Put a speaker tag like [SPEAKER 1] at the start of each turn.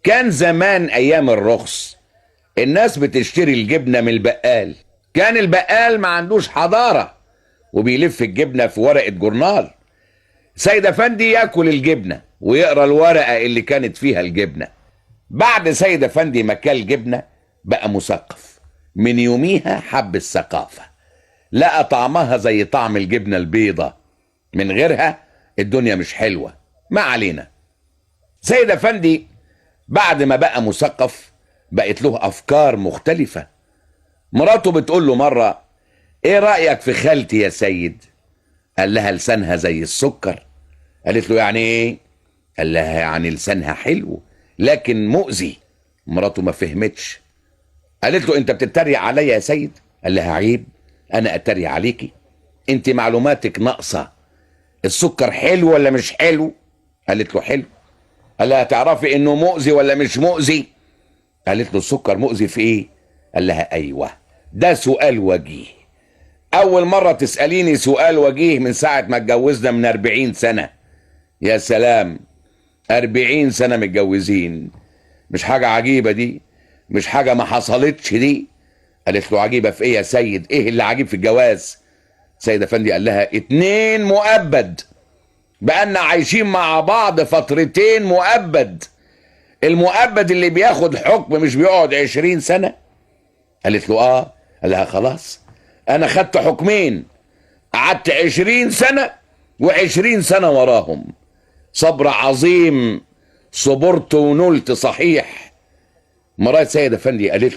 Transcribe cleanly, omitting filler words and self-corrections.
[SPEAKER 1] كان زمان ايام الرخص الناس بتشتري الجبنة من البقال. كان البقال ما عندوش حضارة وبيلف الجبنة في ورقة جورنال. سيد افندي ياكل الجبنة ويقرا الورقة اللي كانت فيها الجبنة. بعد سيد افندي ما كل جبنة بقى مثقف. من يوميها حب الثقافة، لقى طعمها زي طعم الجبنة البيضة، من غيرها الدنيا مش حلوة. ما علينا. سيد افندي بعد ما بقى مثقف بقت له افكار مختلفة. مراته بتقول له مرة: ايه رأيك في خالتي يا سيد؟ قال لها: لسانها زي السكر. قالت له: يعني ايه؟ قال لها: يعني لسانها حلو لكن مؤذي. مراته ما فهمتش، قالت له: انت بتتريق عليا يا سيد؟ قال لها: عيب انا اتريق عليكي؟ انت معلوماتك ناقصة. السكر حلو ولا مش حلو؟ قالت له: حلو. قال لها: تعرفي انه مؤذي ولا مش مؤذي؟ قالت له: السكر مؤذي في ايه؟ قال لها: ايوه، ده سؤال وجيه. اول مرة تسأليني سؤال وجيه من ساعة ما اتجوزنا من 40 سنة. يا سلام، 40 سنة متجوزين، مش حاجة عجيبة دي؟ مش حاجة ما حصلتش دي؟ قالت له: عجيبة في ايه يا سيد؟ ايه اللي عجيب في الجواز؟ سيد افندي قال لها: 2 مؤبد، بقالنا عايشين مع بعض فترتين مؤبد. المؤبد اللي بياخد حكم مش بيقعد 20 سنة؟ قالت له: اه. قال لها: خلاص، انا خدت حكمين، قعدت 20 سنة و20 سنة وراهم. صبر عظيم، صبرت ونلت صحيح. مرات سيد افندي قالت